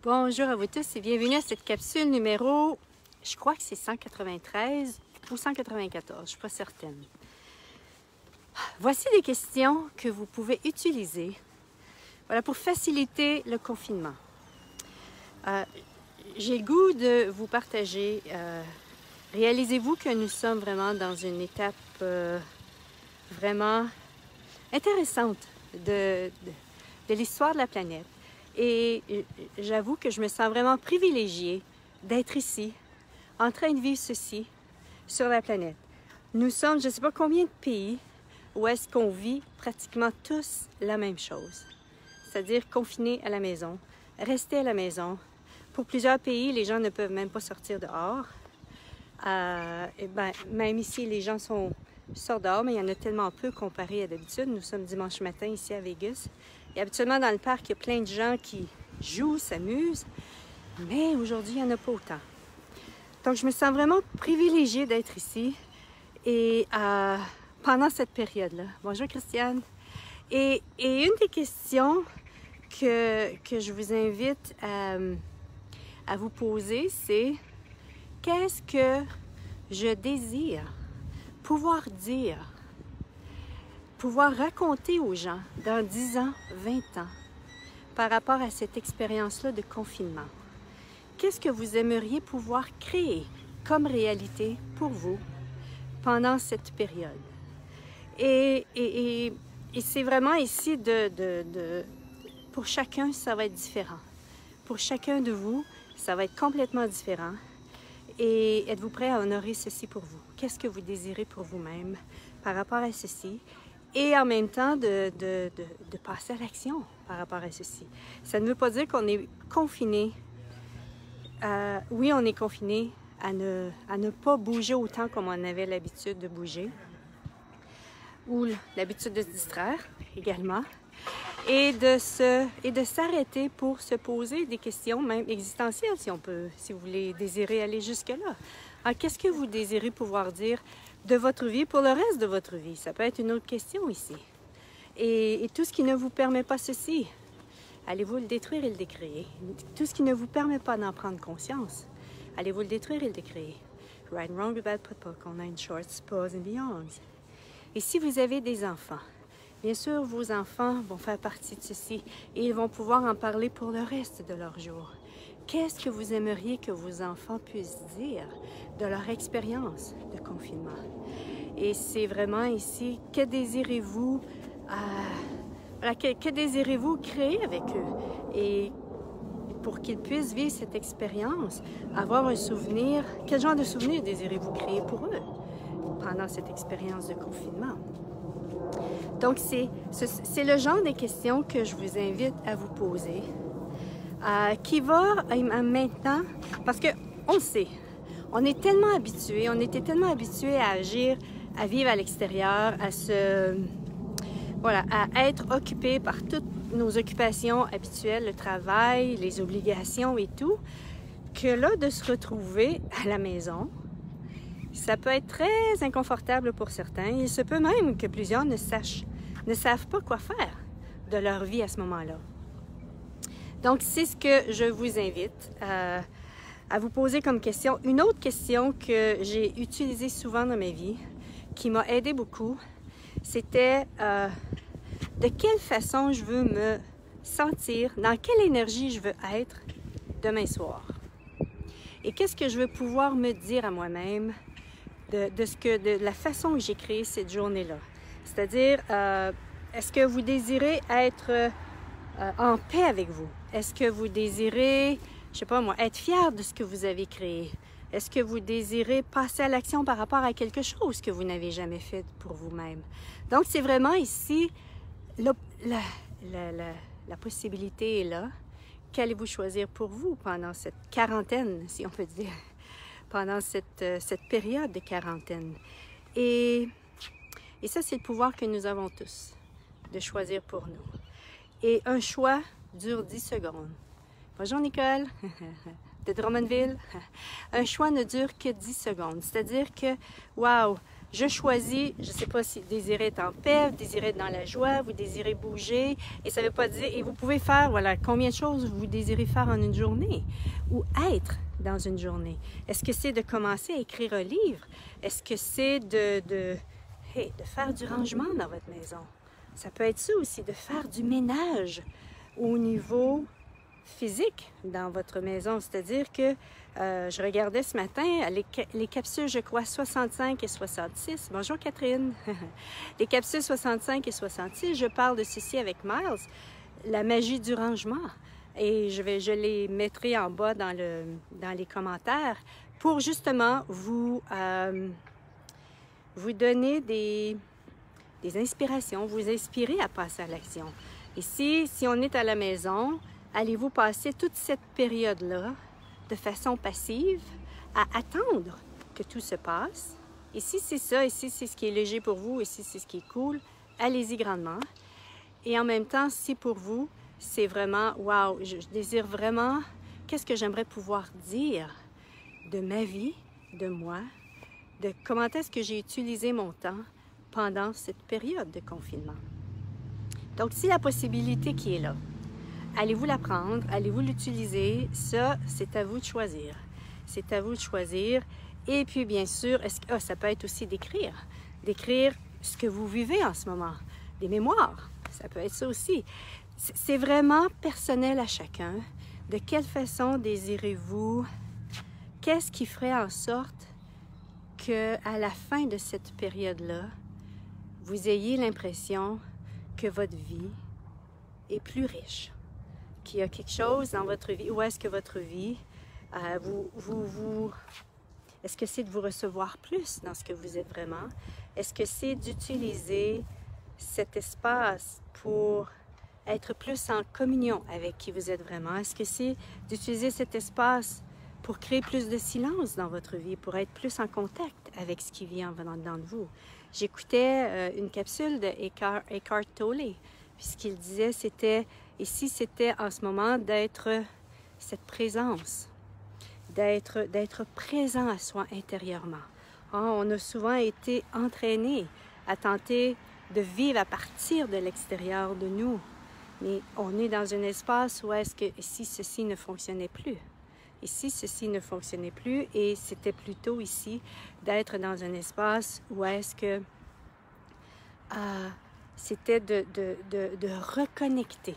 Bonjour à vous tous et bienvenue à cette capsule numéro, je crois que c'est 193 ou 194, je ne suis pas certaine. Voici des questions que vous pouvez utiliser pour faciliter le confinement. J'ai le goût de vous partager. Réalisez-vous que nous sommes vraiment dans une étape vraiment intéressante de l'histoire de la planète. Et j'avoue que je me sens vraiment privilégiée d'être ici, en train de vivre ceci sur la planète. Nous sommes, je ne sais pas combien de pays où est-ce qu'on vit pratiquement tous la même chose. C'est-à-dire confinés à la maison, rester à la maison. Pour plusieurs pays, les gens ne peuvent même pas sortir dehors. Même ici, les gens sortent dehors, mais il y en a tellement peu comparé à d'habitude. Nous sommes dimanche matin ici à Vegas. Et habituellement, dans le parc, il y a plein de gens qui jouent, s'amusent. Mais aujourd'hui, il n'y en a pas autant. Donc, je me sens vraiment privilégiée d'être ici et pendant cette période-là. Bonjour, Christiane. Et une des questions que je vous invite à vous poser, c'est qu'est-ce que je désire pouvoir dire, pouvoir raconter aux gens dans 10 ans, 20 ans, par rapport à cette expérience-là de confinement? Qu'est-ce que vous aimeriez pouvoir créer comme réalité pour vous pendant cette période? Et c'est vraiment ici pour chacun, ça va être différent. Pour chacun de vous, ça va être complètement différent. Et êtes-vous prêt à honorer ceci pour vous? Qu'est-ce que vous désirez pour vous-même par rapport à ceci? Et en même temps, de passer à l'action par rapport à ceci. Ça ne veut pas dire qu'on est confiné. Oui, on est confiné à ne pas bouger autant comme on avait l'habitude de bouger. Ou l'habitude de se distraire également. Et de s'arrêter pour se poser des questions, même existentielles, si vous voulez désirer aller jusque-là. Alors, qu'est-ce que vous désirez pouvoir dire de votre vie pour le reste de votre vie? Ça peut être une autre question ici. Et tout ce qui ne vous permet pas ceci, allez-vous le détruire et le décréer? Tout ce qui ne vous permet pas d'en prendre conscience, allez-vous le détruire et le décréer? Right and wrong, bad papa, qu'on a une short pause and beyond. Et si vous avez des enfants, bien sûr, vos enfants vont faire partie de ceci et ils vont pouvoir en parler pour le reste de leur jour. Qu'est-ce que vous aimeriez que vos enfants puissent dire de leur expérience de confinement? Et c'est vraiment ici, que désirez-vous créer avec eux? Et pour qu'ils puissent vivre cette expérience, avoir un souvenir, quel genre de souvenir désirez-vous créer pour eux pendant cette expérience de confinement? Donc, c'est le genre de questions que je vous invite à vous poser, qui va maintenant, parce qu'on sait, on était tellement habitués à agir, à vivre à l'extérieur, à être occupés par toutes nos occupations habituelles, le travail, les obligations et tout, que là, de se retrouver à la maison, ça peut être très inconfortable pour certains. Il se peut même que plusieurs ne savent pas quoi faire de leur vie à ce moment-là. Donc, c'est ce que je vous invite à vous poser comme question. Une autre question que j'ai utilisée souvent dans ma vie, qui m'a aidé beaucoup, c'était de quelle façon je veux me sentir, dans quelle énergie je veux être demain soir. Et qu'est-ce que je veux pouvoir me dire à moi-même de la façon que j'ai créé cette journée-là. C'est-à-dire, est-ce que vous désirez être en paix avec vous? Est-ce que vous désirez, je sais pas moi, être fier de ce que vous avez créé? Est-ce que vous désirez passer à l'action par rapport à quelque chose que vous n'avez jamais fait pour vous-même? Donc, c'est vraiment ici, la possibilité est là. Qu'allez-vous choisir pour vous pendant cette quarantaine, si on peut dire? Pendant cette période de quarantaine. Et ça, c'est le pouvoir que nous avons tous, de choisir pour nous. Et un choix dure 10 secondes. Bonjour Nicole, de Drummondville. Un choix ne dure que 10 secondes. C'est-à-dire que, wow, je choisis, je ne sais pas si vous désirez être en paix, vous désirez être dans la joie, vous désirez bouger, et ça ne veut pas dire, et vous pouvez faire, voilà, combien de choses vous désirez faire en une journée, ou être dans une journée. Est-ce que c'est de commencer à écrire un livre? Est-ce que c'est de faire du rangement dans votre maison? Ça peut être ça aussi, de faire du ménage au niveau physique dans votre maison. C'est-à-dire que je regardais ce matin les capsules, je crois, 65 et 66. Bonjour Catherine! Les capsules 65 et 66, je parle de ceci avec Miles, la magie du rangement. Et je les mettrai en bas dans les commentaires pour justement vous donner des inspirations, vous inspirer à passer à l'action. Et si on est à la maison, allez-vous passer toute cette période-là de façon passive à attendre que tout se passe? Et si c'est ça, et si c'est ce qui est léger pour vous, et si c'est ce qui est cool, allez-y grandement. Et en même temps, si pour vous, c'est vraiment, wow, je désire vraiment, qu'est-ce que j'aimerais pouvoir dire de ma vie, de moi, de comment est-ce que j'ai utilisé mon temps pendant cette période de confinement. Donc, si la possibilité qui est là, allez-vous la prendre, allez-vous l'utiliser, ça, c'est à vous de choisir. C'est à vous de choisir. Et puis, bien sûr, ça peut être aussi d'écrire ce que vous vivez en ce moment, des mémoires, ça peut être ça aussi. C'est vraiment personnel à chacun. De quelle façon désirez-vous, qu'est-ce qui ferait en sorte qu'à la fin de cette période-là, vous ayez l'impression que votre vie est plus riche, qu'il y a quelque chose dans votre vie, ou est-ce que votre vie, est-ce que c'est de vous recevoir plus dans ce que vous êtes vraiment? Est-ce que c'est d'utiliser cet espace pour être plus en communion avec qui vous êtes vraiment? Est-ce que c'est d'utiliser cet espace pour créer plus de silence dans votre vie, pour être plus en contact avec ce qui vit en venant dedans de vous? J'écoutais une capsule de Eckhart Tolle, puis ce qu'il disait, c'était, ici, c'était en ce moment d'être cette présence, d'être présent à soi intérieurement. On a souvent été entraînés à tenter de vivre à partir de l'extérieur de nous, mais on est dans un espace où est-ce que si ceci ne fonctionnait plus, et si ceci ne fonctionnait plus, et c'était plutôt ici d'être dans un espace où est-ce que c'était de reconnecter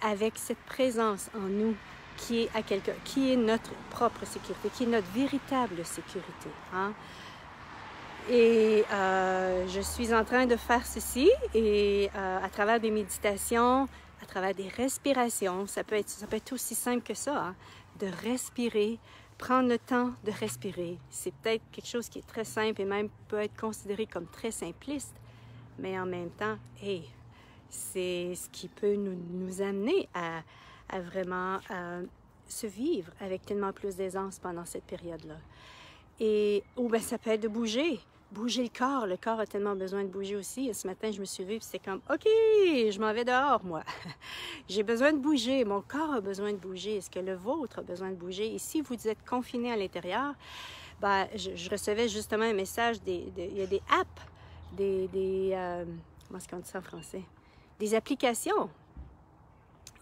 avec cette présence en nous qui est notre propre sécurité, qui est notre véritable sécurité. Hein? Et je suis en train de faire ceci, et à travers des méditations, à travers des respirations, ça peut être aussi simple que ça, hein? De respirer, prendre le temps de respirer. C'est peut-être quelque chose qui est très simple et même peut être considéré comme très simpliste, mais en même temps, c'est ce qui peut nous amener à vraiment se vivre avec tellement plus d'aisance pendant cette période-là. Ou bien ça peut être de bouger le corps. Le corps a tellement besoin de bouger aussi. Et ce matin, je me suis levée, puis c'est comme, OK, je m'en vais dehors, moi. J'ai besoin de bouger. Mon corps a besoin de bouger. Est-ce que le vôtre a besoin de bouger? Et si vous êtes confiné à l'intérieur, ben, je recevais justement un message, il y a des apps, comment est-ce qu'on dit ça en français? Des applications.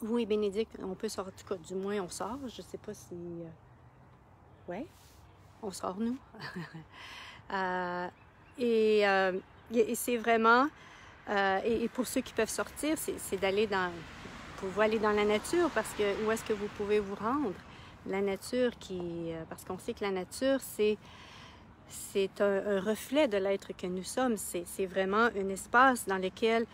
Oui, Bénédicte, on peut sortir, en tout cas, du moins on sort. Je ne sais pas si... Ouais, on sort, nous. Et c'est vraiment... et pour ceux qui peuvent sortir, c'est d'aller pouvoir aller dans la nature, parce que où est-ce que vous pouvez vous rendre? La nature parce qu'on sait que la nature, c'est un reflet de l'être que nous sommes. C'est vraiment un espace dans lequel...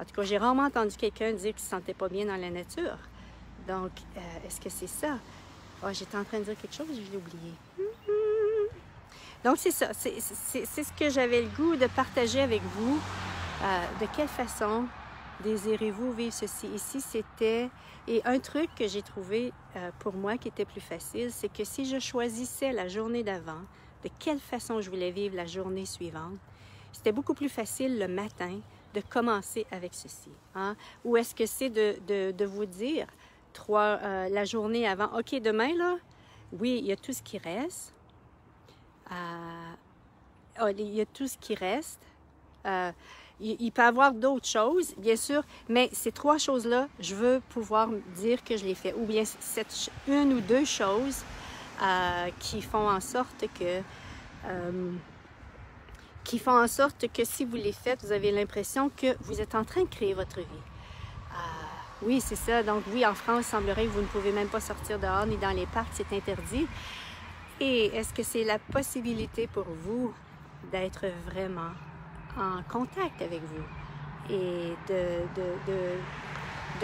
En tout cas, j'ai rarement entendu quelqu'un dire qu'il ne se sentait pas bien dans la nature. Donc, est-ce que c'est ça? Oh, j'étais en train de dire quelque chose, je l'ai oublié. Donc, c'est ça. C'est ce que j'avais le goût de partager avec vous. De quelle façon désirez-vous vivre ceci? Ici, c'était... Et un truc que j'ai trouvé pour moi qui était plus facile, c'est que si je choisissais la journée d'avant, de quelle façon je voulais vivre la journée suivante, c'était beaucoup plus facile le matin de commencer avec ceci. Hein? Ou est-ce que c'est de vous dire la journée avant, OK, demain, là, oui, il y a tout ce qui reste. il y a tout ce qui reste. Il peut y avoir d'autres choses, bien sûr, mais ces 3 choses-là, je veux pouvoir dire que je les fais. Ou bien cette une ou 2 choses qui font en sorte que si vous les faites, vous avez l'impression que vous êtes en train de créer votre vie. Oui, c'est ça. Donc oui, en France, il semblerait que vous ne pouvez même pas sortir dehors ni dans les parcs, c'est interdit. Et est-ce que c'est la possibilité pour vous d'être vraiment en contact avec vous et de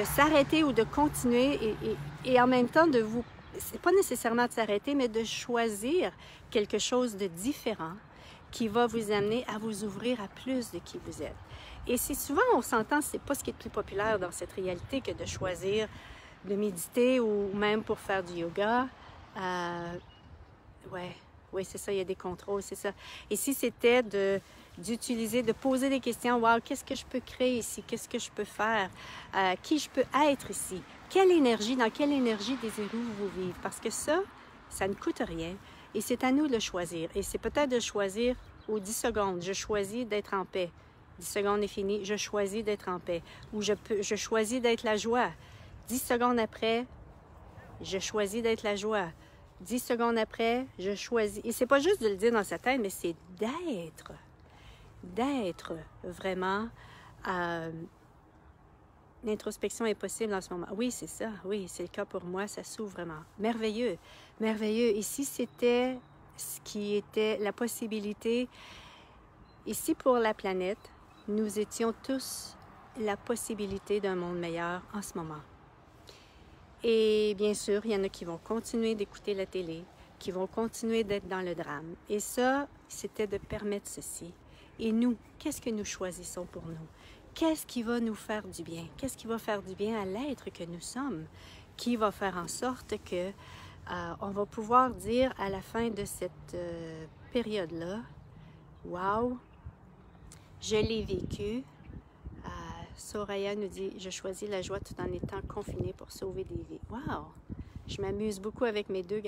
s'arrêter ou de continuer et en même temps de vous, c'est pas nécessairement de s'arrêter, mais de choisir quelque chose de différent qui va vous amener à vous ouvrir à plus de qui vous êtes. Et c'est souvent, on s'entend, c'est pas ce qui est le plus populaire dans cette réalité que de choisir de méditer ou même pour faire du yoga. Oui, c'est ça, il y a des contrôles, c'est ça. Et si c'était d'utiliser, de poser des questions, wow, qu'est-ce que je peux créer ici? Qu'est-ce que je peux faire? Qui je peux être ici? Dans quelle énergie désirez-vous vivre? Parce que ça ne coûte rien et c'est à nous de le choisir. Et c'est peut-être de choisir aux 10 secondes, je choisis d'être en paix. 10 secondes est fini, je choisis d'être en paix. Ou je choisis d'être la joie. 10 secondes après, je choisis d'être la joie. 10 secondes après, je choisis. Et c'est pas juste de le dire dans sa tête, mais c'est d'être vraiment. L'introspection est possible en ce moment. Oui, c'est ça. Oui, c'est le cas pour moi. Ça s'ouvre vraiment. Merveilleux. Merveilleux. Ici, c'était ce qui était la possibilité. Ici, pour la planète, nous étions tous la possibilité d'un monde meilleur en ce moment. Et bien sûr, il y en a qui vont continuer d'écouter la télé, qui vont continuer d'être dans le drame. Et ça, c'était de permettre ceci. Et nous, qu'est-ce que nous choisissons pour nous? Qu'est-ce qui va nous faire du bien? Qu'est-ce qui va faire du bien à l'être que nous sommes? Qui va faire en sorte que on va pouvoir dire à la fin de cette période-là, « Wow, je l'ai vécu. » Soraya nous dit « Je choisis la joie tout en étant confinée pour sauver des vies. » Wow! Je m'amuse beaucoup avec mes deux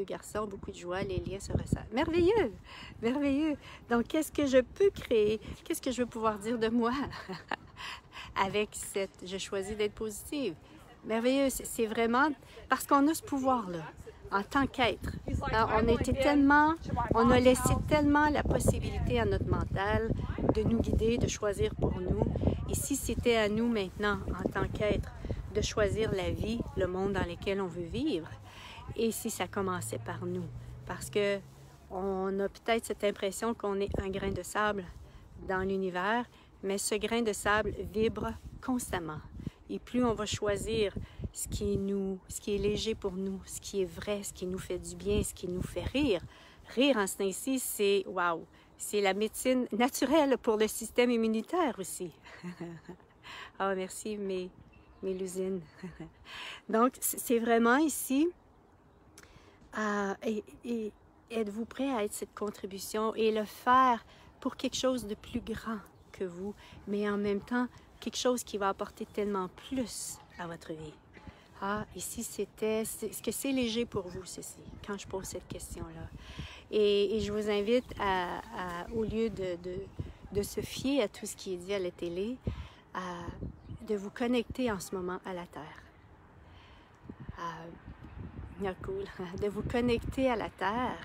garçons, beaucoup de joie, les liens se resserrent. Merveilleux! Merveilleux! Donc, qu'est-ce que je peux créer? Qu'est-ce que je veux pouvoir dire de moi avec cette « Je choisis d'être positive ». Merveilleux! C'est vraiment parce qu'on a ce pouvoir-là en tant qu'être. On a laissé tellement la possibilité à notre mental de nous guider, de choisir pour nous. Et si c'était à nous maintenant, en tant qu'être, de choisir la vie, le monde dans lequel on veut vivre, et si ça commençait par nous, parce que on a peut-être cette impression qu'on est un grain de sable dans l'univers, mais ce grain de sable vibre constamment. Et plus on va choisir ce qui est léger pour nous, ce qui est vrai, ce qui nous fait du bien, ce qui nous fait rire. Rire en ce temps-ci, c'est wow, c'est la médecine naturelle pour le système immunitaire aussi. Ah, merci mes lusines. Donc, c'est vraiment ici, et êtes-vous prêt à être cette contribution et le faire pour quelque chose de plus grand que vous, mais en même temps, quelque chose qui va apporter tellement plus à votre vie. Ah, ici, est-ce que c'est léger pour vous, ceci, quand je pose cette question-là? Et je vous invite au lieu de se fier à tout ce qui est dit à la télé, de vous connecter en ce moment à la Terre. Cool. De vous connecter à la Terre.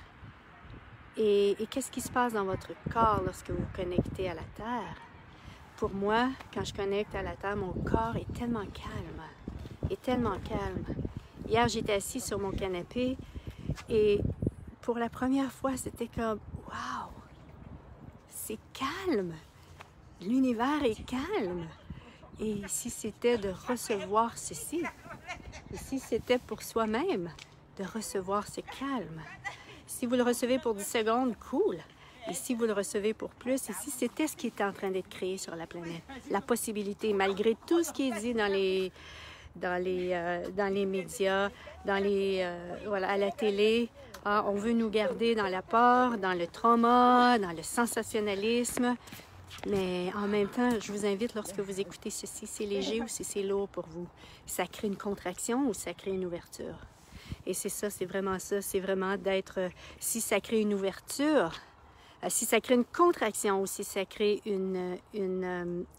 Et qu'est-ce qui se passe dans votre corps lorsque vous vous connectez à la Terre? Pour moi, quand je connecte à la Terre, mon corps est tellement calme. Hier, j'étais assise sur mon canapé et pour la première fois, c'était comme « Wow! C'est calme! L'univers est calme! » Et ici, c'était de recevoir ceci. Ici, c'était pour soi-même de recevoir ce calme. Si vous le recevez pour 10 secondes, cool! Et si vous le recevez pour plus, ici, c'était ce qui était en train d'être créé sur la planète. La possibilité, malgré tout ce qui est dit dans les médias, à la télé. On veut nous garder dans la peur, dans le trauma, dans le sensationnalisme. Mais en même temps, je vous invite, lorsque vous écoutez ceci, c'est léger ou si c'est lourd pour vous. Ça crée une contraction ou ça crée une ouverture. Et c'est ça, c'est vraiment ça. C'est vraiment d'être... Si ça crée une ouverture, Si ça crée une contraction ou si ça crée une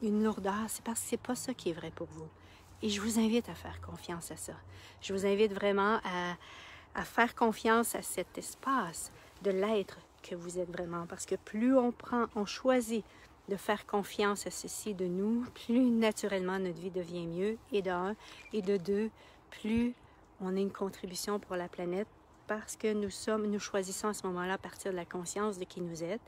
lourdeur, c'est parce que ce n'est pas ça qui est vrai pour vous. Et je vous invite à faire confiance à ça. Je vous invite vraiment à faire confiance à cet espace de l'être que vous êtes vraiment. Parce que plus on choisit de faire confiance à ceci de nous, plus naturellement notre vie devient mieux. Et de un, et de deux, plus on a une contribution pour la planète parce que nous choisissons à ce moment-là à partir de la conscience de qui nous êtes.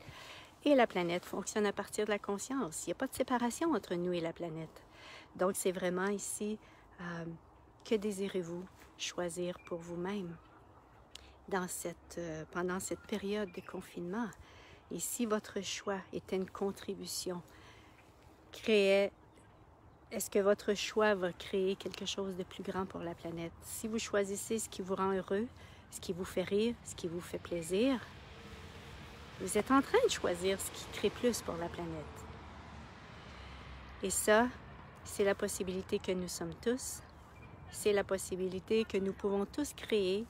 Et la planète fonctionne à partir de la conscience. Il n'y a pas de séparation entre nous et la planète. Donc, c'est vraiment ici, que désirez-vous choisir pour vous-même pendant cette période de confinement? Et si votre choix était une contribution, est-ce que votre choix va créer quelque chose de plus grand pour la planète? Si vous choisissez ce qui vous rend heureux, ce qui vous fait rire, ce qui vous fait plaisir, vous êtes en train de choisir ce qui crée plus pour la planète. Et ça, c'est la possibilité que nous sommes tous. C'est la possibilité que nous pouvons tous créer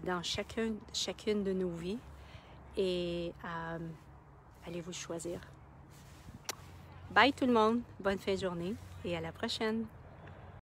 dans chacune de nos vies. Et allez-vous choisir. Bye tout le monde, bonne fin de journée et à la prochaine.